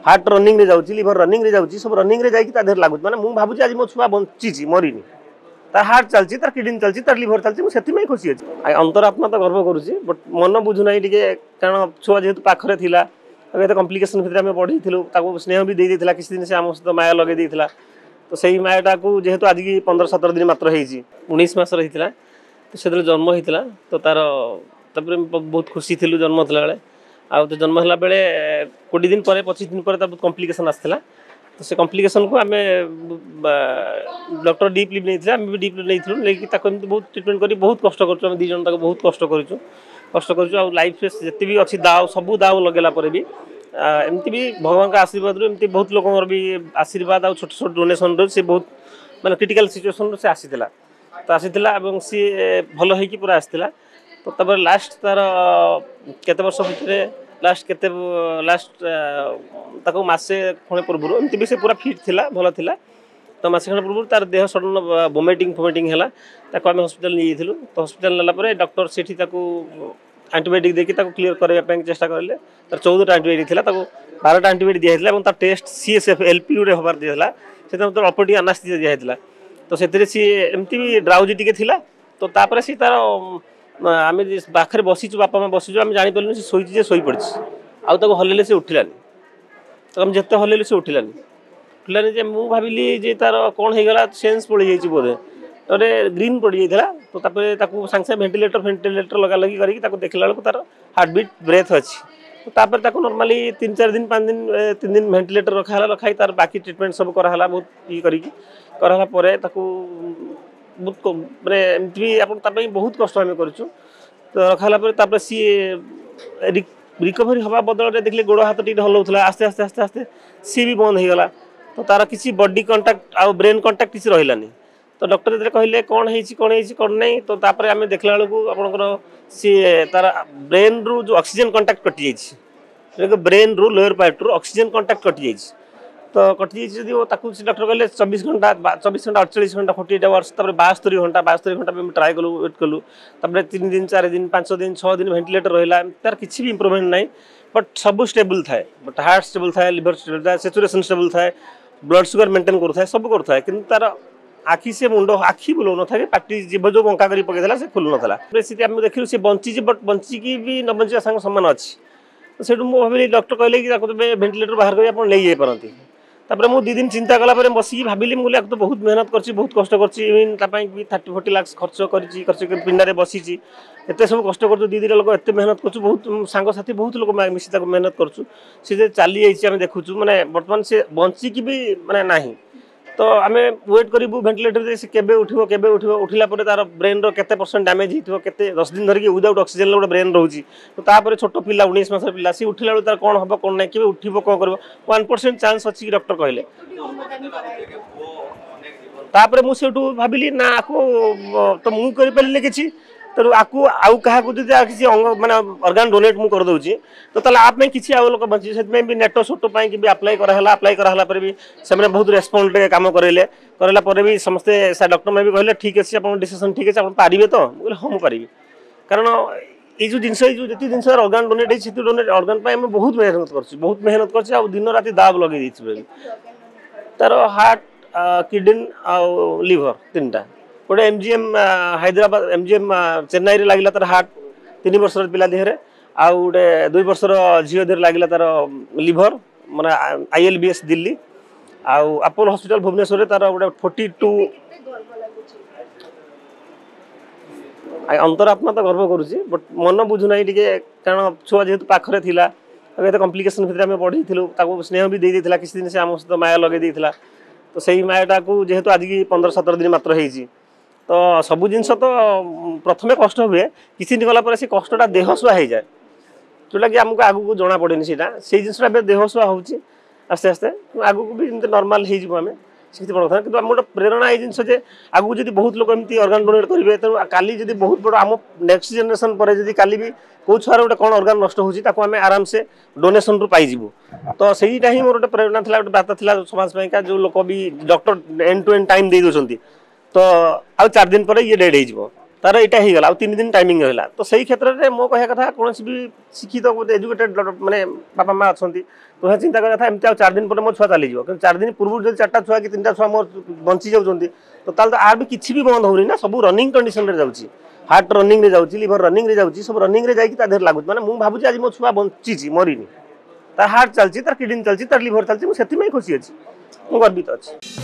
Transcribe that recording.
Heart running रे जाउची liver running रे जाउची सब रनिंग रे जाई कि ता देर लागुत माने मु भाबुची आज मो छुआ बंची मरिनी तार हार्ट चलची तार किडनी चलची तार लिवर चलची मु सेति में खुशी अछि अंतरात्मा तो गर्व करूची बट मन बुझु नाही टिके कारण छुआ जेतु पाखरे थिला एते कॉम्प्लिकेशन भितर हमें पढ़ी थिलु ताको स्नेह भी दे देथिला किछि दिन से हम सहित माया लगे देथिला तो सही मायाटा को जेहेतु आज की 15-17 दिन मात्र होईची 19 मास रहिथिला तो सेदले जन्म होइथिला तो तार तबरे बहुत खुशी थिलु जन्म थला बेले आ तो जन्म हला बेले 20 दिन पर 25 दिन पर बहुत कॉम्प्लिकेशन आस्थिला तो से कॉम्प्लिकेशन को हमें डॉक्टर डीपली नैथिला हम भी डीपली नैथिलु लेकिन ताको बहुत ट्रीटमेंट करी बहुत कष्ट करछु हम 2 जन ताको बहुत कष्ट करछु आ लाइफ में जति भी अछि दाव सब दाव लगेला पर भी एमती भी भगवान का आशीर्वाद एमती बहुत लोक भी आशीर्वाद आ छोट छोट डोनेशन से बहुत माने क्रिटिकल सिचुएशन से आसीला तो आसीला एवं सी भल होई पूरा आसीला तो तब लास्ट तार केते वर्ष भितरे लास्ट ताको मासे खणे पूर्व एमती भी से पूरा फिट थिला भल थिला तो मासे खणे पूर्व तार देह सडन वोमिटिंग हैला ताको हम हॉस्पिटल नि जेथिलु तो हॉस्पिटल नला परे डॉक्टर सेठी ताको एंटीबायोटिक देकी ताको क्लियर करबा ପାଇଁ चेष्टा करले तार 14 टा एंटीबायोटिक थिला ताको 12 टा एंटीबायोटिक दिया हेतला तार टेस्ट सीएसएफ एलपी रे होबार दियला सेता तो ऑपरेटिव एनास्थीसिया दिया हेतला तो सेतरे सी एमती भी ड्राउजी टिके थिला तो तापर सी तार आमे बाखरे बसिचु बापा मा बसिचु हम जानि परलु सी सोइची जे सोई पड़छि आ ताको हलेले से उठिलानी तो हम जत्ते हलेले से उठिलानी जे मु भाबिली जे तार कोन हे गला सेंस पड़ी जाइछि बोधे अरे ग्रीन पड़ जाइला तो तापर ताको सांगे वेंटिलेटर लगा लगी करी ताको देखला को तार हार्ट बीट ब्रेथ अछि तो तापर ताको नॉर्मली 3-4 दिन 5 दिन 3 दिन वेंटिलेटर रखाई तार बाकी ट्रीटमेंट सब कराला बहुत ई करी कराला परे ताको बहुत माने एमती आपण तापई बहुत कष्ट हम करछु तो रखाला परे तापर सी रिकवरी हवा बदल रे देखले गोड़ हाथ टी हलौथला आस्ते आस्ते आस्ते आस्ते सी भी बंद हे गला तो तार किसी बॉडी कांटेक्ट आ ब्रेन कांटेक्ट किसी रहिलानी तो डॉक्टर जे कहले कोन नहीं तो तापर हमें देखला बेलू आपनकर सी तार ब्रेन रु जो ऑक्सीजन कांटेक्ट कटि जाइछि ब्रेन रु लोअर पार्ट रु ऑक्सीजन कांटेक्ट कटि जाइछि तो कटि जाइछि जदी वो ताकू डॉक्टर कहले 24 घंटा 48 घंटा 48 आवर्स तापर 72 घंटा पे ट्राई कलु वेट कलु तापर 3 दिन 4 दिन 5 दिन 6 दिन वेंटिलेटर रहिला तार किछि भी इंप्रूवमेंट नाही बट सब स्टेबल थाए बट हार्ट स्टेबल थाए लिवर स्टेबल थाए सैचुरेशन स्टेबल थाए ब्लड शुगर मेंटेन करू थाए सब करू थाए किंतु तार आखि से मुंड आखि बुलाऊ न था पार्टी जीव जो बंका कर पकईला से खुलू नाला आम देखिलु सी बंची बट बंचिकी भी न बंचा सांग सामान अच्छी तो से भाविली डॉक्टर कहले कि वेंटिलेटर बाहर कर नहीं पारती तापर मु 2 दिन चिंता कला बसिकी भाविली मुझे तो बहुत मेहनत कर बहुत कष्ट कर 30-40 लाख खर्च कर पिंडारे बसी एत सब कष्ट कर 2 दिन लोक एत मेहनत कर बहुत सांग साथी बहुत लोक मिसी मेहनत कर चली जाइए देखुचु माने बर्तमान से बंचिकी भी माने नाही तो आमे वेट करू वेंटिलेटर से केबे उठिबो उठिला परे तार ब्रेन रो केते परसेंट डैमेज हितो केते 10 दिन धर के विदाउट ऑक्सीजन ले ब्रेन रहउची तो तापर छोटो पिला 19 मास पिला सी उठिला तार कोन हबो कोन नै केबे उठिबो कोन करबो 1% चांस अछि डॉक्टर कहले तापर मु सेटू भाबिली ना को तो मु करि पले किछि तो आकु आउ कहा को जदि किछि अंग माने ऑर्गन डोनेट मु कर दोउची तो तले आप में किछि आउ लोक बंची सेत में भी नेटो सोटो पई कि भी अप्लाई करा हला पर भी से बहुत रेस्पोंड रे काम करला पर भी समस्ते सा डॉक्टर में भी कहले ठीक अछि अपन डिसीजन ठीक अछि अपन पारिबे तो बोले हम पारिबे कारण ए जो जिंस जति जिंस ऑर्गन डोनेट है सेति डोनेट ऑर्गन पई हम बहुत मेहनत करछि आ दिन राति दाब लगे दिछि तार हार्ट किडनी आ लिवर तीनटा गोटे एमजीएम हैदराबाद एमजीएम चेन्नई रे लागिला तार हार्ट 3 वर्ष पिला देहरे आ गोटे 2 वर्ष झील देहरे लागिला तार लिवर माने आईएलबीएस दिल्ली आ अपोलो हॉस्पिटल भुवनेश्वर रे तार गोटे 42 अंतरात्मा तो गर्व करूची बट मन बुझु नाही टिके कारण छुआ जेतु पाखरे थिला एते कॉम्प्लिकेशन भितर हम पढ़ी थिलु ताको स्नेह भी दे देथिला किछि दिन से हम सहित माया लगे देथिला तो सही मायाटा को जेहेतु आज की 15-17 दिन मात्र होईची तो सबु जिनस तो प्रथमे कष्ट हुए किसी दिन गला पर से कष्टटा देहसुआ हो जाए जोटा कि आमको आगू जना पड़ेनि से जिनसा देहसुआ होची आस्ते आस्ते आगू भी नॉर्मल हो जाए आम से बड़ा था कि गोटे प्रेरणा ये जिनस आगू जब बहुत लोग एमती ऑर्गन डोनेट करेंगे तेणु काली जब बहुत बड़ा आम नेक्स्ट जनरेशन पर जब काली भी कौ छुआर गोटे कौन ऑर्गन नष्ट होमें आराम से डोनेशन रु पाइबू तो सहीटा ही मोर गोटे प्रेरणा था गोटे बार्ता था समाज पाइका जो लोक भी doctor end to end time दे दौरान तो आउ 4 दिन पर ये डेड हो तार यहाँ होगा आ 3 दिन टाइमिंग रहा तो सही क्षेत्र में मो कह कथा कौन भी शिक्षित एजुकेटेड माने बापा माँ अच्छा तो चिंता करा था एमती 4 दिन पर मो छुआ चली जाव 4 दिन पूर्व जो 4टा छुआ कि 3टा छुआ मोर बंची जाऊँगी तो ताल आर भी किसी भी बंद होनी ना सब रनिंग कंडीशन रे जाऊँगी हार्ट रनिंग रे जाऊँगी लिवर रनिंग रे जाऊँगी सब रनिंग रे जाकर लगुच माने मुझे भावुँ आज मो छुआ बंची मरीनी तार हार्ट चलती तार किडनी चलती तार लिवर चलती मुझे खुशी अच्छी गर्वित अच्छी।